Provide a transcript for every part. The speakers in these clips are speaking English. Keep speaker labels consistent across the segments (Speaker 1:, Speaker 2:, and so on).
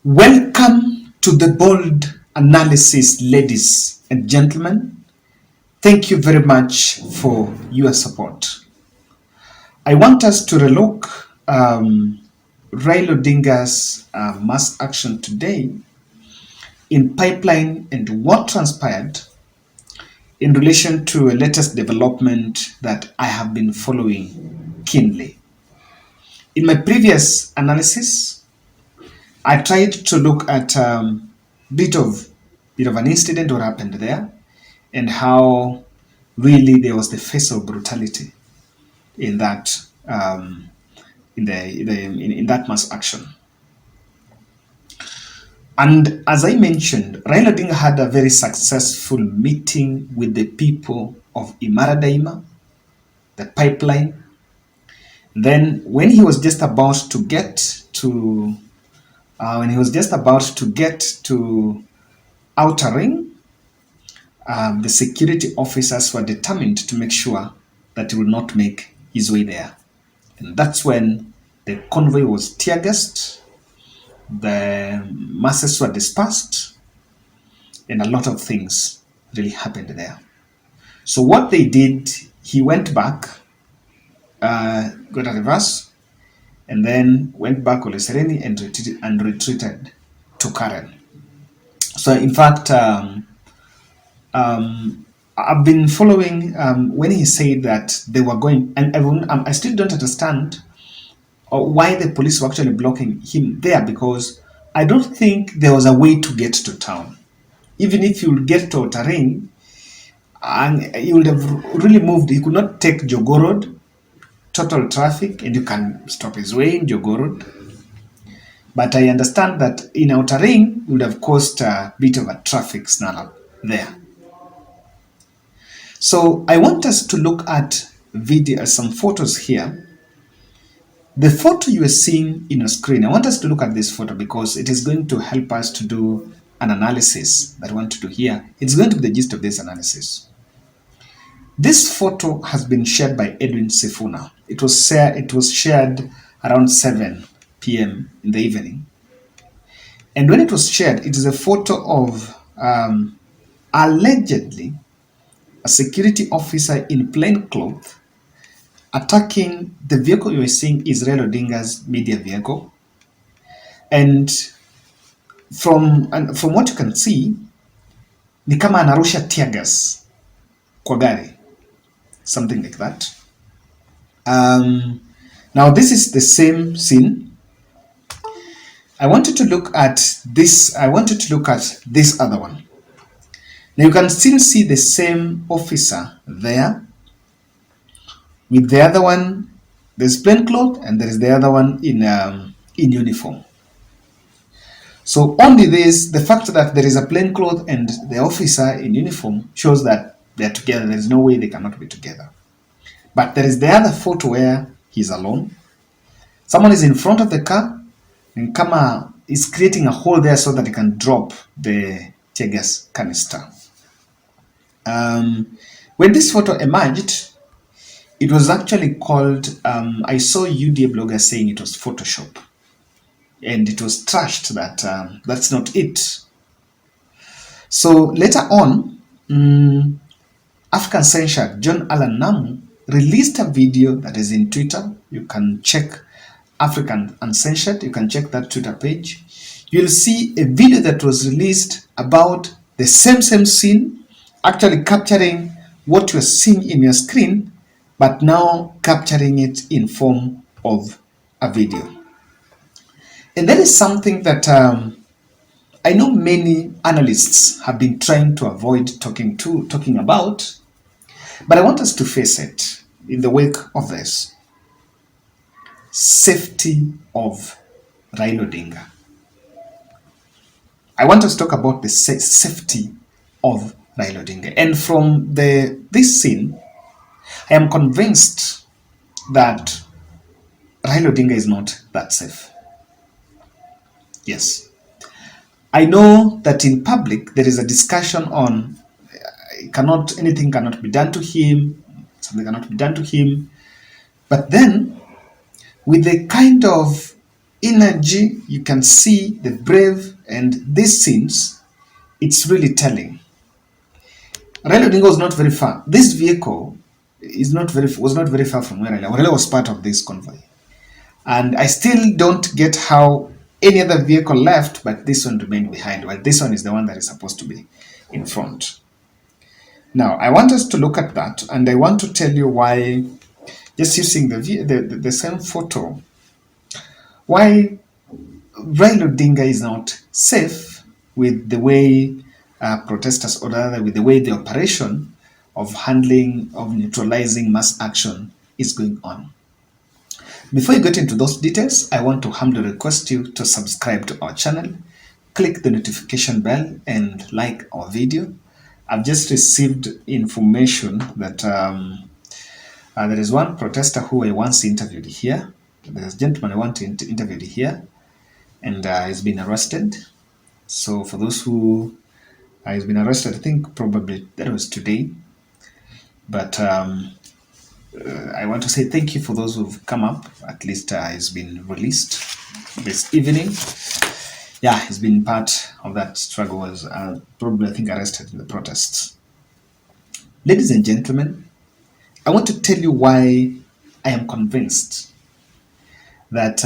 Speaker 1: Welcome to the bold analysis, ladies and gentlemen. Thank you very much for your support. I want us to relook Raila Odinga's mass action today in pipeline and what transpired in relation to a latest development that I have been following keenly. In my previous analysis, I tried to look at bit of an incident what happened there and how really there was the face of brutality in that in that mass action. And as I mentioned, Raila Odinga had a very successful meeting with the people of Imara Daima, the pipeline. Then when he was just about to get to Outer Ring, the security officers were determined to make sure that he would not make his way there. And that's when the convoy was tear gassed, the masses were dispersed, and a lot of things really happened there. So what they did, he went back, got a reverse, and then went back to Sereni and retreated to Karen. So in fact, I've been following when he said that they were going, and I still don't understand why the police were actually blocking him there, because I don't think there was a way to get to town. Even if you get to Otaring, and he would have really moved, he could not take Jogo Road, total traffic, and you can stop his way in Jogo Road. But I understand that in Outer Ring would have caused a bit of a traffic snarl there. So I want us to look at some photos here. The photo you are seeing in your screen, I want us to look at this photo because it is going to help us to do an analysis that I want to do here. It's going to be the gist of this analysis. This photo has been shared by Edwin Sifuna. It was shared around 7 p.m. in the evening. And when it was shared, it is a photo of allegedly a security officer in plainclothes attacking the vehicle you are seeing is Raila Odinga's media vehicle. And from what you can see, ni kama anarusha tear gas kwa gari, something like that. Now this is the same scene. I wanted to look at this other one. Now you can still see the same officer there. With the other one, there's plainclothes and there is the other one in uniform. So only the fact that there is a plainclothes and the officer in uniform shows that they're together. There's no way they cannot be together. But there is the other photo where he's alone. Someone is in front of the car and Kama is creating a hole there so that he can drop the tear gas canister. When this photo emerged, it was actually called, I saw UDA bloggers saying it was Photoshop. And it was trashed that that's not it. So later on, African Censured John Allan Namu released a video that is in Twitter. You can check African Uncensored. You can check that Twitter page. You'll see a video that was released about the same scene, actually capturing what you're seeing in your screen, but now capturing it in form of a video. And that is something that I know many analysts have been trying to avoid talking about, but I want us to face it in the wake of this. Safety of Raila Odinga. I want us to talk about the safety of Raila Odinga. And from this scene, I am convinced that Raila Odinga is not that safe. Yes. I know that in public there is a discussion on anything cannot be done to him, something cannot be done to him. But then, with the kind of energy, you can see the brave, and these scenes, it's really telling. Raila Odinga was not very far. This vehicle was not very far from where Raila was part of this convoy. And I still don't get how any other vehicle left, but this one remained behind. Well, this one is the one that is supposed to be in front. Now, I want us to look at that, and I want to tell you why, just using the same photo, why Raila Odinga is not safe with the way protesters, or rather with the way the operation of handling, of neutralizing mass action is going on. Before you get into those details, I want to humbly request you to subscribe to our channel, click the notification bell, and like our video. I've just received information that there is one protester who I once interviewed here. There's a gentleman I want to interview here, and he's been arrested. So for those who he's been arrested, I think probably that was today. But I want to say thank you for those who've come up. At least he's been released this evening. Yeah, he's been part of that struggle, was probably, I think, arrested in the protests. Ladies and gentlemen, I want to tell you why I am convinced that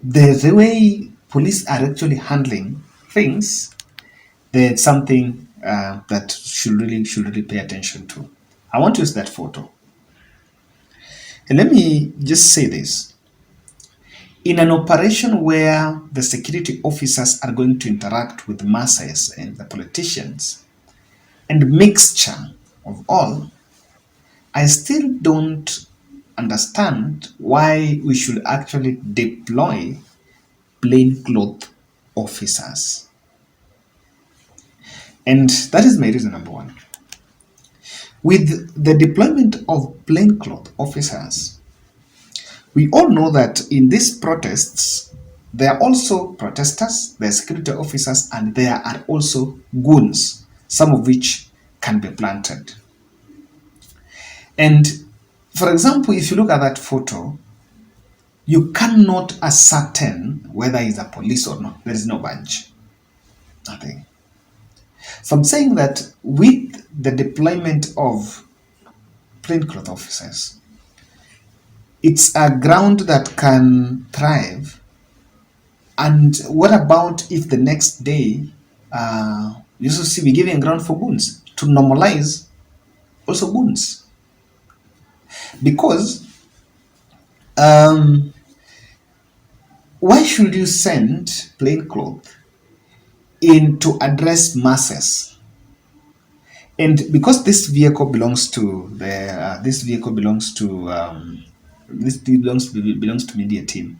Speaker 1: the way police are actually handling things, there's something that should really pay attention to. I want to use that photo. And let me just say this. In an operation where the security officers are going to interact with the masses and the politicians, and mixture of all, I still don't understand why we should actually deploy plainclothes officers. And that is my reason number one. With the deployment of plainclothes officers, we all know that in these protests, there are also protesters, there are security officers, and there are also goons, some of which can be planted. And for example, if you look at that photo, you cannot ascertain whether it's a police or not. There is no badge. Nothing. So I'm saying that with the deployment of plainclothes officers, it's a ground that can thrive. And what about if the next day, you also see we're giving ground for goons to normalize also goons? Because why should you send plainclothes in to address masses? And because this vehicle belongs to belongs to media team.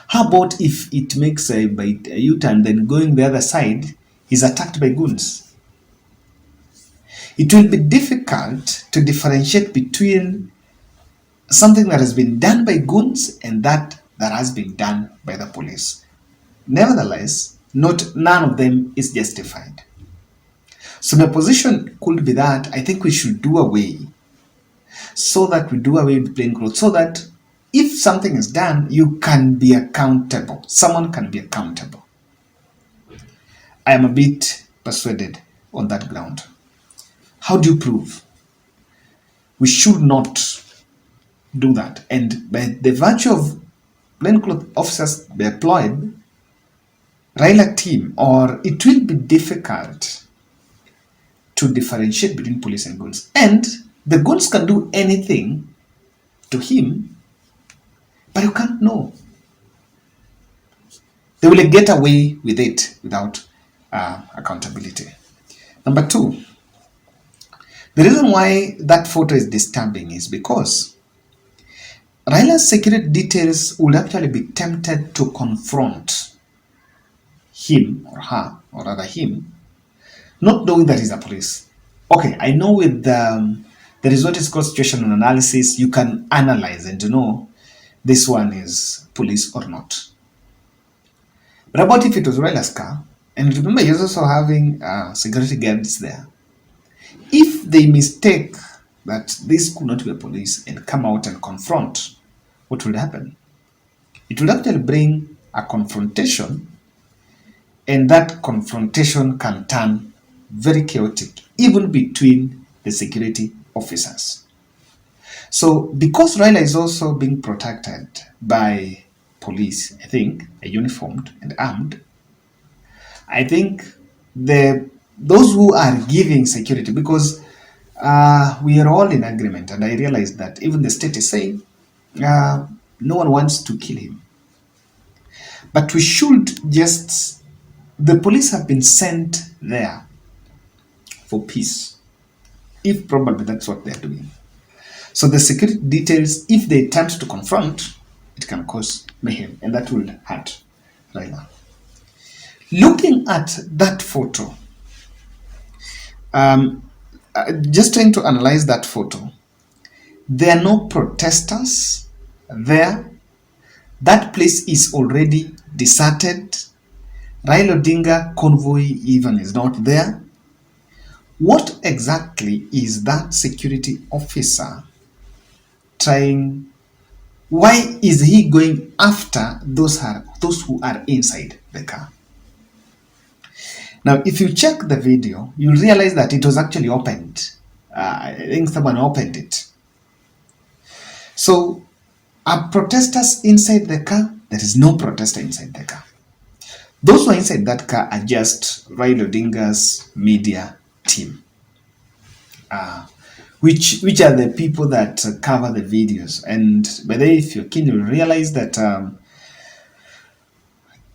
Speaker 1: How about if it makes a U-turn, then going the other side is attacked by goons? It will be difficult to differentiate between something that has been done by goons and that has been done by the police. Nevertheless, none of them is justified. So my position could be that I think we should do away with plainclothes, so that if something is done, you can be accountable. Someone can be accountable. I am a bit persuaded on that ground. How do you prove? We should not do that. And by the virtue of plainclothes officers deployed, Raila team, or it will be difficult to differentiate between police and goons. And the goons can do anything to him, but you can't know. They will get away with it without accountability. Number two, the reason why that photo is disturbing is because Raila's security details would actually be tempted to confront him or her, or rather him, not knowing that he's a police. Okay, I know with there is what is called situational analysis. You can analyze and know this one is police or not. But about if it was Raila's car, and remember he's also having security guards there. If they mistake that this could not be a police and come out and confront, what will happen? It will actually bring a confrontation, and that confrontation can turn very chaotic, even between the security officers. So, because Raila is also being protected by police, I think, uniformed and armed, I think those who are giving security, because we are all in agreement, and I realize that even the state is saying no one wants to kill him. But we should just, the police have been sent there for peace, if probably that's what they're doing. So the security details, if they attempt to confront, it can cause mayhem, and that will hurt Raila. Looking at that photo, just trying to analyze that photo, there are no protesters there. That place is already deserted. Raila Odinga convoy even is not there. What exactly is that security officer trying? Why is he going after those who are inside the car? Now, if you check the video, you'll realize that it was actually opened. I think someone opened it. So, are protesters inside the car? There is no protester inside the car. Those who are inside that car are just Raila Odinga's media team, which are the people that cover the videos. And by the way, if you're keen, you'll realize that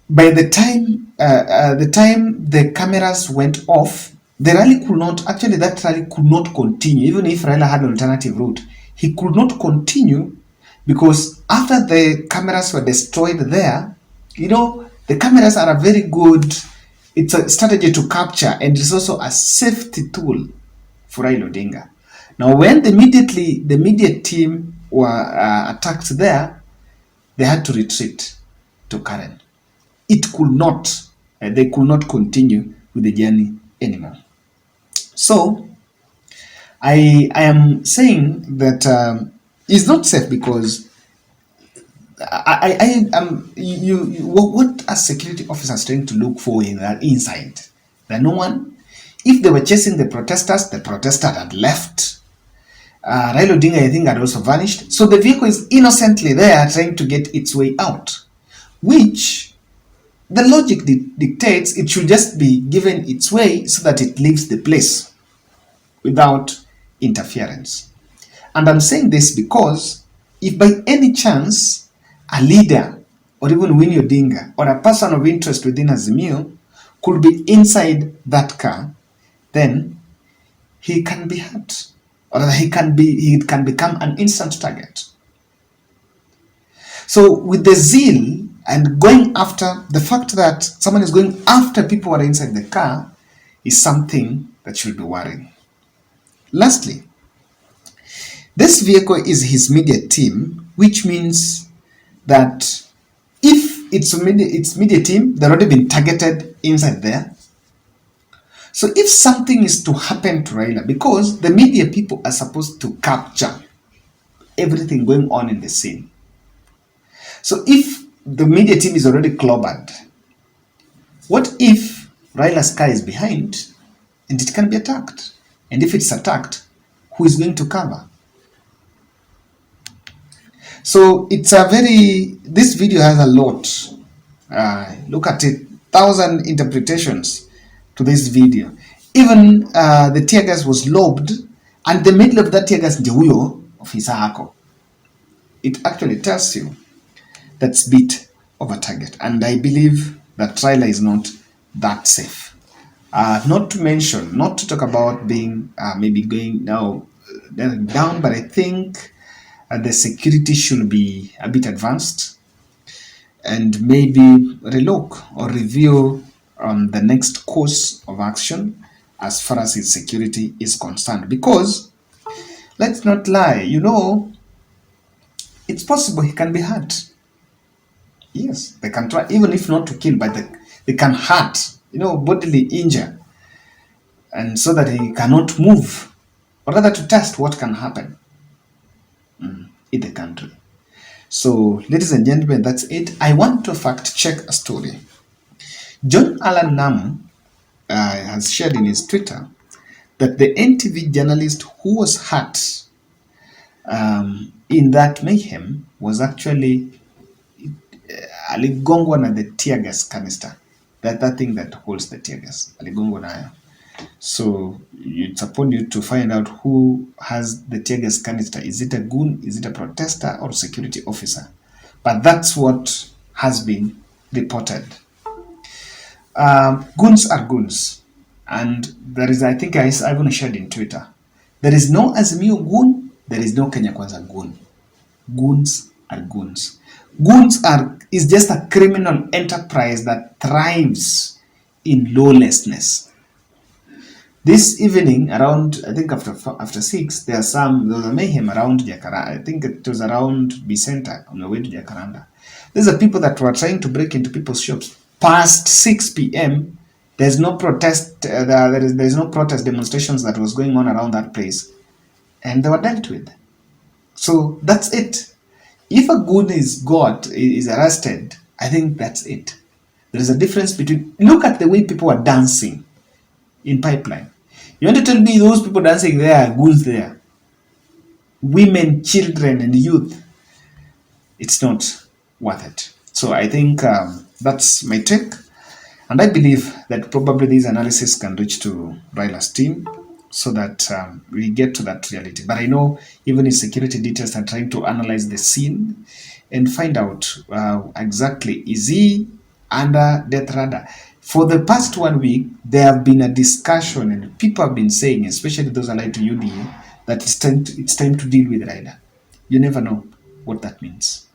Speaker 1: by the time the cameras went off, the rally could not, actually that rally could not continue. Even if Raila had an alternative route, he could not continue, because after the cameras were destroyed there, the cameras are a very good, it's a strategy to capture, and it's also a safety tool for Raila Odinga. Now, when the media team were attacked there, they had to retreat to Karen. They could not continue with the journey anymore. So, I am saying that it's not safe, because what are security officers trying to look for in that inside? There no one. If they were chasing the protesters had left. Raila Odinga, I think, had also vanished. So the vehicle is innocently there trying to get its way out, which the logic dictates it should just be given its way so that it leaves the place without interference. And I'm saying this because if by any chance a leader, or even Winnie Odinga, or a person of interest within Azimio could be inside that car, then he can be hurt, or he can become an instant target. So with the zeal and going after, the fact that someone is going after people who are inside the car is something that should be worrying. Lastly, this vehicle is his media team, which means that if it's media team, they've already been targeted inside there. So if something is to happen to Raila, because the media people are supposed to capture everything going on in the scene. So if the media team is already clobbered, what if Raila's car is behind and it can be attacked? And if it's attacked, who is going to cover? So it's this video has a lot. Look at it, 1,000 interpretations to this video. Even the tear gas was lobbed, and the middle of that tear gas, the wheel of his hako. It actually tells you that's beat over target. And I believe that Raila is not that safe. Not to talk about being maybe going now down, but I think the security should be a bit advanced, and maybe relook or review the next course of action as far as his security is concerned. Because, let's not lie, it's possible he can be hurt. Yes, they can try, even if not to kill, but they can hurt, bodily injure, and so that he cannot move, or rather to test what can happen in the country. So, ladies and gentlemen, that's it. I want to fact check a story. John Allen Nam has shared in his Twitter that the NTV journalist who was hurt in that mayhem was actually aligongwa na the tear gas canister. That thing that holds the tear gas. Aligongwa nayo. So it's upon you to find out who has the tear gas canister. Is it a goon? Is it a protester or security officer? But that's what has been reported. Goons are goons. And there is, I think I even shared in Twitter, there is no Azimio goon, there is no Kenya Kwanza goon. Goons are goons. Goons is just a criminal enterprise that thrives in lawlessness. This evening, around, I think after 6, there was a mayhem around Jacaranda. I think it was around Bicenta on the way to Jacaranda. These are people that were trying to break into people's shops. Past 6 p.m., there's no protest. There's no protest demonstrations that was going on around that place, and they were dealt with. So that's it. If a goon is arrested, I think that's it. There is a difference between. Look at the way people are dancing in Pipeline. You want to tell me those people dancing there are goons there? Women, children, and youth. It's not worth it. So I think that's my take. And I believe that probably this analysis can reach to Raila's team so that we get to that reality. But I know even if security details are trying to analyze the scene and find out exactly, is he under death radar? For the past 1 week, there have been a discussion and people have been saying, especially those allied to UDA, that it's time to deal with Raila. You never know what that means.